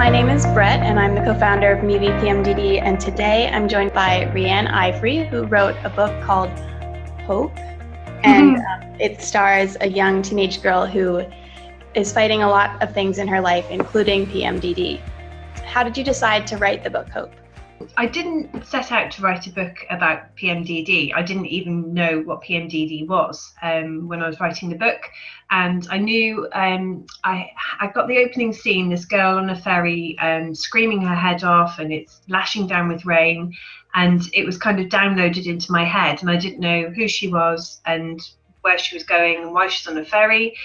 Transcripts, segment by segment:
my name is Brett, and I'm the co-founder of Mevi PMDD, and today I'm joined by Rhian Ivory, who wrote a book called Hope, and it stars a young teenage girl who is fighting a lot of things in her life, including PMDD. How did you decide to write the book Hope? I didn't set out to write a book about PMDD. I didn't even know what PMDD was when I was writing the book. And I knew I got the opening scene, this girl on a ferry screaming her head off, and it's lashing down with rain. And it was kind of downloaded into my head, and I didn't know who she was and where she was going and why she's on a ferry.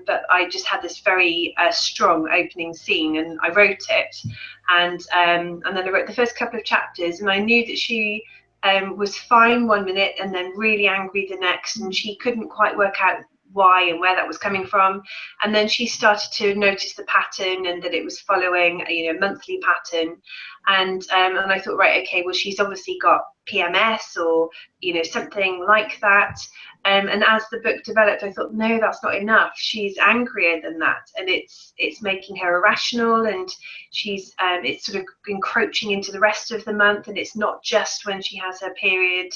But I just had this very strong opening scene, and I wrote it. And then I wrote the first couple of chapters, and I knew that she was fine one minute and then really angry the next, and she couldn't quite work out why and where that was coming from. And then she started to notice the pattern, and that it was following a monthly pattern. And I thought, right, okay, well, she's obviously got PMS or something like that. And as the book developed, I thought, no, that's not enough. She's angrier than that, and it's making her irrational, and she's it's sort of encroaching into the rest of the month, and it's not just when she has her period.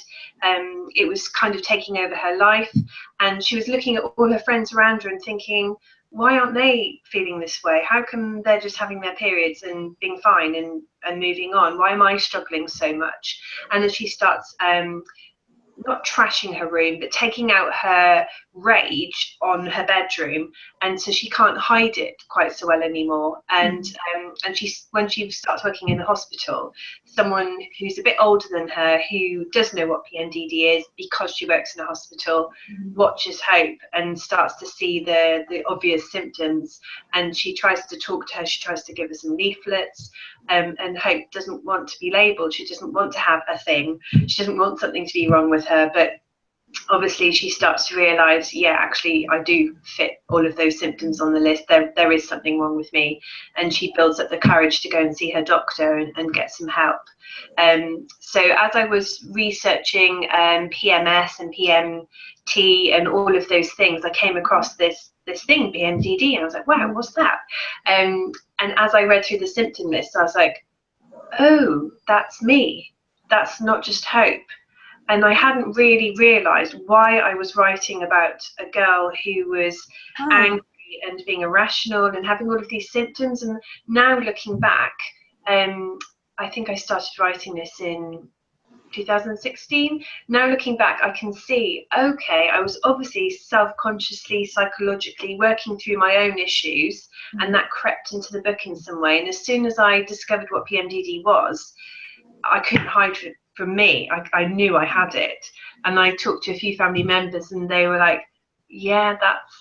It was kind of taking over her life, and she was looking at all her friends around her and thinking, why aren't they feeling this way? How come they're just having their periods and being fine and moving on? Why am I struggling so much? And then she starts not trashing her room, but taking out her rage on her bedroom, and so she can't hide it quite so well anymore. And when she starts working in the hospital, someone who's a bit older than her, who does know what PMDD is because she works in a hospital, watches Hope and starts to see the obvious symptoms, and she tries to talk to her. She tries to give her some leaflets, and Hope doesn't want to be labelled. She doesn't want to have a thing. She doesn't want something to be wrong with her, but obviously she starts to realise, yeah, actually I do fit all of those symptoms on the list. There is something wrong with me, and she builds up the courage to go and see her doctor and get some help. So as I was researching PMS and PMT and all of those things, I came across this thing, PMDD, and I was like, wow, what's that? And as I read through the symptom list, I was like, oh, that's me. That's not just Hope. And I hadn't really realised why I was writing about a girl who was angry and being irrational and having all of these symptoms. And now looking back, I think I started writing this in 2016. Now looking back, I can see, okay, I was obviously self-consciously, psychologically working through my own issues, and that crept into the book in some way. And as soon as I discovered what PMDD was, I couldn't hide it from me. I knew I had it, and I talked to a few family members, and they were like, yeah,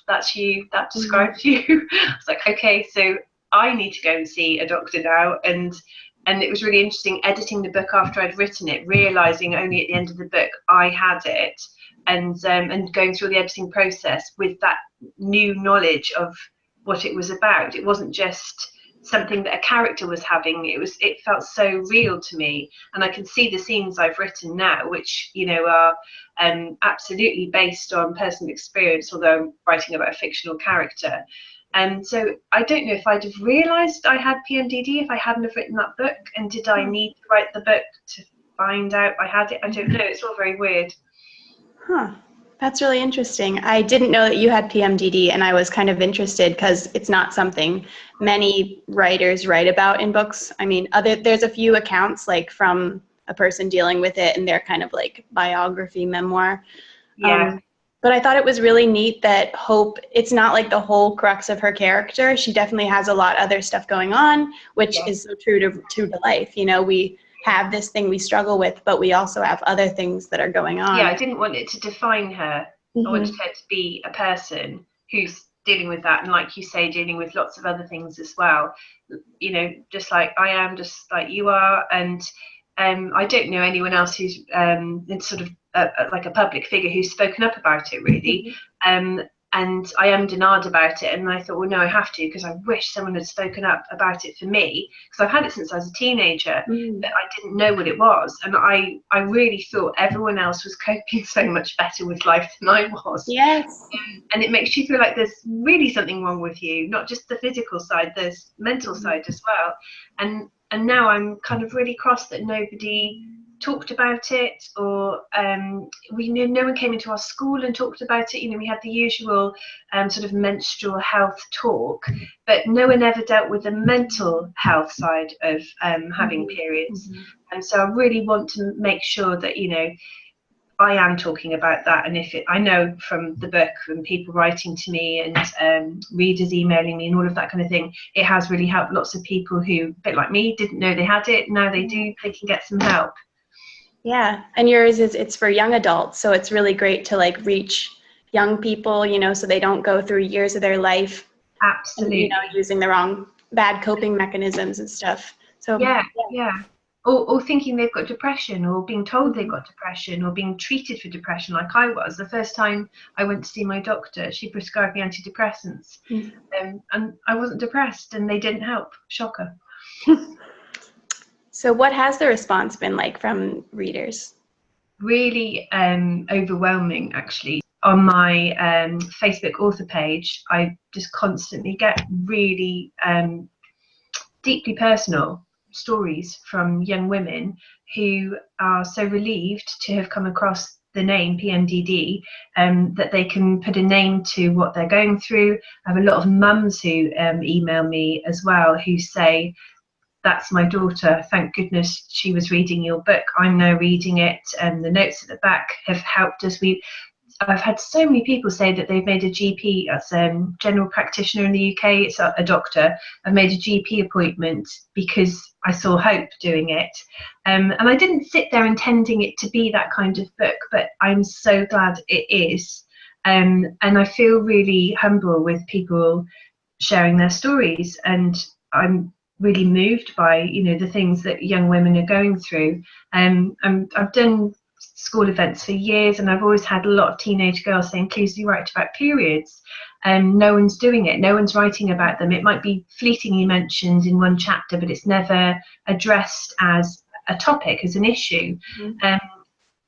that's you, that describes you. I was like, okay, so I need to go and see a doctor now. And it was really interesting editing the book after I'd written it, realizing only at the end of the book I had it, and going through the editing process with that new knowledge of what it was about. It wasn't just something that a character was having. It felt so real to me, and I can see the scenes I've written now, which are absolutely based on personal experience, although I'm writing about a fictional character. And so I don't know if I'd have realised I had PMDD if I hadn't have written that book. And did I need to write the book to find out I had it? I don't know. It's all very weird. That's really interesting. I didn't know that you had PMDD, and I was kind of interested because it's not something many writers write about in books. I mean, there's a few accounts like from a person dealing with it, and they're kind of like biography, memoir. Yeah. But I thought it was really neat that Hope, it's not like the whole crux of her character. She definitely has a lot of other stuff going on, which is so true to life. We have this thing we struggle with, but we also have other things that are going on. Yeah, I didn't want it to define her. I wanted her to be a person who's dealing with that, and like you say, dealing with lots of other things as well. Just like I am, just like you are. And I don't know anyone else who's sort of like a public figure who's spoken up about it, really. and I ummed and ahed about it, and I thought, well, no, I have to, because I wish someone had spoken up about it for me, because I've had it since I was a teenager, but I didn't know what it was, and I really thought everyone else was coping so much better with life than I was. Yes. And it makes you feel like there's really something wrong with you, not just the physical side, there's mental side as well. And now I'm kind of really cross that nobody talked about it, or we knew no one came into our school and talked about it. You know, we had the usual sort of menstrual health talk, but no one ever dealt with the mental health side of having periods. And so I really want to make sure that, you know, I am talking about that. And I know from the book and people writing to me and readers emailing me and all of that kind of thing, it has really helped lots of people who, a bit like me, didn't know they had it. Now they do, they can get some help. Yeah, and yours it's for young adults, so it's really great to like reach young people, you know, so they don't go through years of their life, Absolutely, you know, using the wrong bad coping mechanisms and stuff. So yeah. Or thinking they've got depression, or being told they've got depression, or being treated for depression like I was. The first time I went to see my doctor, she prescribed me antidepressants, and I wasn't depressed, and they didn't help. Shocker. So what has the response been like from readers? Really overwhelming, actually. On my Facebook author page, I just constantly get really deeply personal stories from young women who are so relieved to have come across the name PMDD, that they can put a name to what they're going through. I have a lot of mums who email me as well, who say, that's my daughter, thank goodness she was reading your book, I'm now reading it, and the notes at the back have helped us. I've had so many people say that they've made a GP, as a general practitioner in the UK, it's a doctor, I've made a GP appointment because I saw hope doing it. And I didn't sit there intending it to be that kind of book, but I'm so glad it is. And I feel really humble with people sharing their stories, and I'm really moved by, you know, the things that young women are going through. I've done school events for years, and I've always had a lot of teenage girls saying, please do write about periods, and no one's doing it, no one's writing about them. It might be fleetingly mentioned in one chapter, but it's never addressed as a topic, as an issue.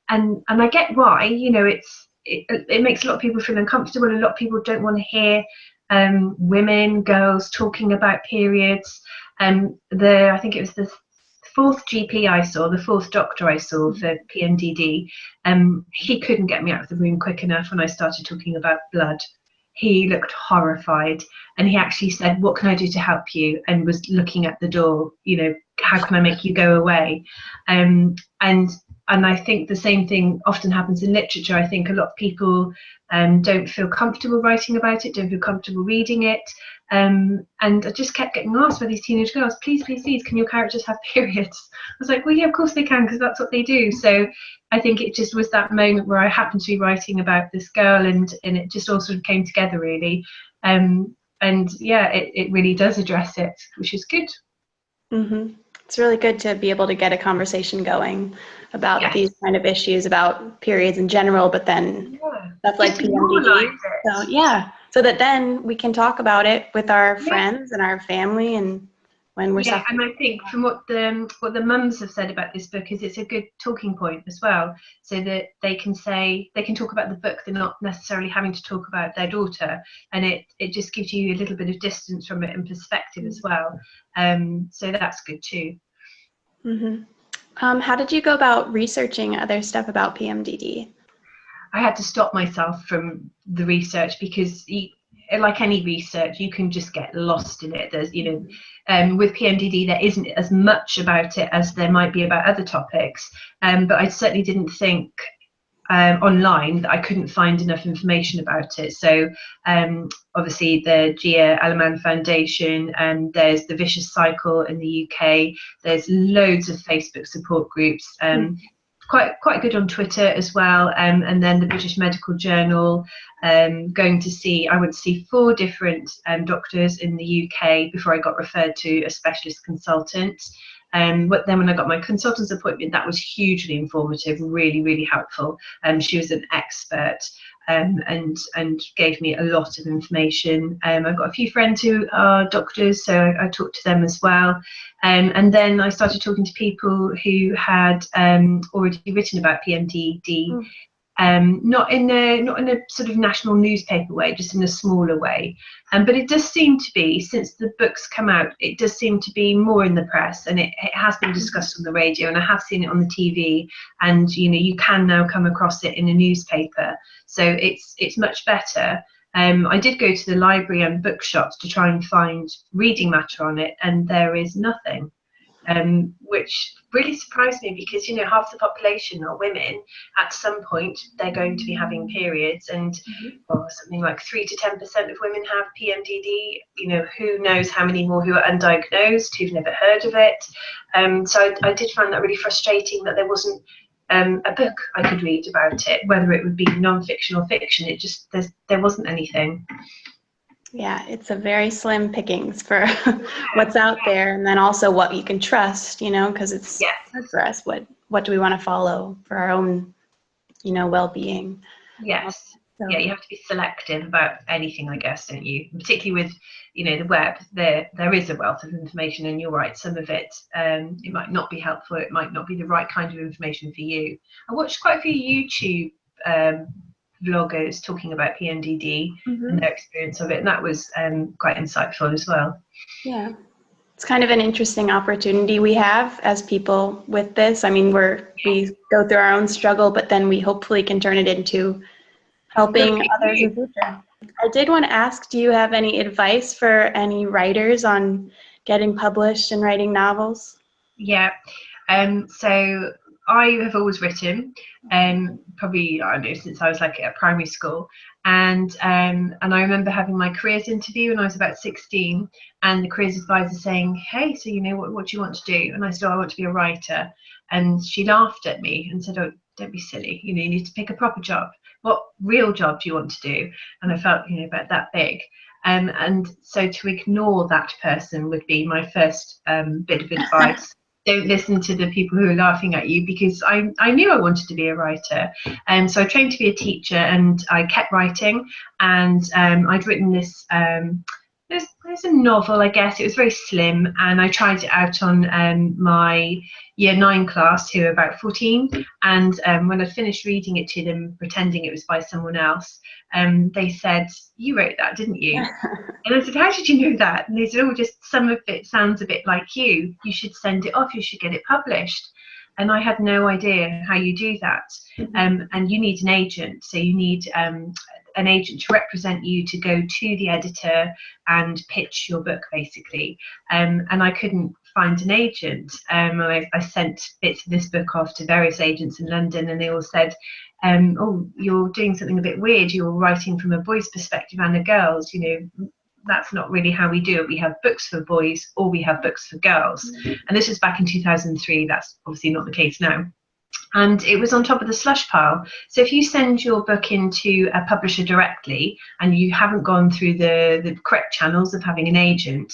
And I get why, you know, it makes a lot of people feel uncomfortable. A lot of people don't want to hear women, girls talking about periods. I think it was the fourth GP I saw, the fourth doctor I saw for PMDD, he couldn't get me out of the room quick enough when I started talking about blood. He looked horrified, and he actually said, what can I do to help you? And was looking at the door, you know, how can I make you go away? And I think the same thing often happens in literature. I think a lot of people don't feel comfortable writing about it, don't feel comfortable reading it. And I just kept getting asked by these teenage girls, please, can your characters have periods? I was like, well, yeah, of course they can, because that's what they do. So I think it just was that moment where I happened to be writing about this girl, and it just all sort of came together, really. And yeah, it really does address it, which is good. It's really good to be able to get a conversation going about these kind of issues, about periods in general, but then stuff like PMDD. So so that then we can talk about it with our friends and our family, and when we're suffering. And I think from what the mums have said about this book is it's a good talking point as well, so that they can talk about the book, they're not necessarily having to talk about their daughter, and it just gives you a little bit of distance from it and perspective as well. So that's good too. How did you go about researching other stuff about PMDD? I had to stop myself from the research, because like any research, you can just get lost in it. There's, you know, with PMDD, there isn't as much about it as there might be about other topics. But I certainly didn't think online that I couldn't find enough information about it. So obviously the Gia Alaman Foundation, and there's the Vicious Cycle in the UK. There's loads of Facebook support groups. Quite good on Twitter as well, and then the British Medical Journal. I went to see 4 different doctors in the UK before I got referred to a specialist consultant. But then when I got my consultant's appointment, that was hugely informative, really, really helpful. She was an expert. And gave me a lot of information. I've got a few friends who are doctors, so I talked to them as well. And then I started talking to people who had already written about PMDD, not in a sort of national newspaper way, just in a smaller way. But it does seem to be, since the book's come out, it does seem to be more in the press, and it has been discussed on the radio, and I have seen it on the TV, and you can now come across it in a newspaper, so it's much better. I did go to the library and bookshops to try and find reading matter on it, and there is nothing. Which really surprised me, because half the population are women. At some point they're going to be having periods, and something like 3 to 10% of women have PMDD. Who knows how many more who are undiagnosed, who've never heard of it. So I did find that really frustrating, that there wasn't a book I could read about it, whether it would be non-fiction or fiction. There wasn't anything. Yeah, it's a very slim pickings for what's out there, and then also what you can trust, because it's hard for us. What do we want to follow for our own, well-being? Yes. So, yeah, you have to be selective about anything, I guess, don't you? Particularly with, the web, there is a wealth of information, and you're right, some of it, it might not be helpful, it might not be the right kind of information for you. I watched quite a few YouTube vloggers talking about PMDD and their experience of it, and that was quite insightful as well. Yeah, it's kind of an interesting opportunity we have as people with this. I mean, we go through our own struggle, but then we hopefully can turn it into helping others in the future. I did want to ask, do you have any advice for any writers on getting published and writing novels? Yeah, so I have always written, probably, I don't know, since I was like at primary school, and I remember having my careers interview when I was about 16, and the careers advisor saying, hey, so what do you want to do? And I said, I want to be a writer. And she laughed at me and said, oh, don't be silly, you need to pick a proper job. What real job do you want to do? And I felt, about that big. And so to ignore that person would be my first bit of advice. Don't listen to the people who are laughing at you, because I knew I wanted to be a writer. So I trained to be a teacher, and I kept writing, and I'd written this, there's a novel, I guess. It was very slim, and I tried it out on my year 9 class, who are about 14, and when I finished reading it to them, pretending it was by someone else, they said, you wrote that, didn't you? And I said, how did you know that? And they said, oh, just some of it sounds a bit like you should send it off, you should get it published. And I had no idea how you do that. And you need an agent, so you need an agent to represent you, to go to the editor and pitch your book, basically. And I couldn't find an agent. I sent bits of this book off to various agents in London, and they all said, oh, you're doing something a bit weird, you're writing from a boy's perspective and a girl's, that's not really how we do it. We have books for boys, or we have books for girls. And this was back in 2003. That's obviously not the case now. And it was on top of the slush pile. So if you send your book into a publisher directly, and you haven't gone through the correct channels of having an agent,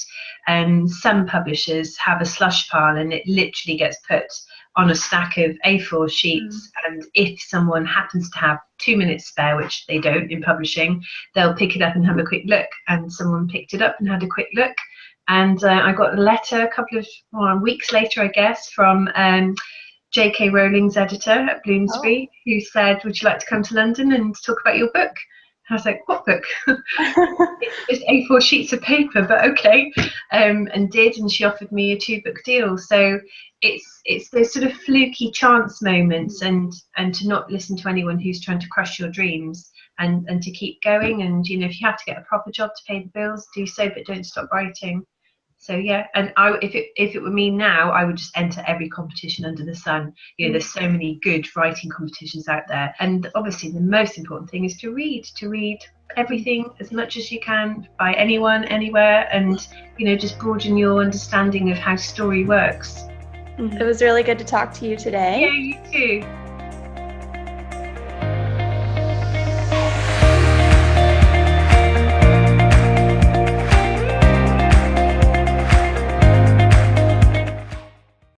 some publishers have a slush pile, and it literally gets put on a stack of A4 sheets, and if someone happens to have 2 minutes spare, which they don't in publishing, they'll pick it up and have a quick look. And someone picked it up and had a quick look, and I got a letter a couple of weeks later, I guess, from J.K. Rowling's editor at Bloomsbury, who said, would you like to come to London and talk about your book? I was like, what book? It's just A4 sheets of paper, but okay. And she offered me a 2-book deal. So it's those sort of fluky chance moments, and to not listen to anyone who's trying to crush your dreams, and to keep going. And if you have to get a proper job to pay the bills, do so, but don't stop writing. So yeah, and if it were me now, I would just enter every competition under the sun. There's so many good writing competitions out there, and obviously the most important thing is to read everything as much as you can, by anyone, anywhere, and just broaden your understanding of how story works. It was really good to talk to you today. Yeah, you too.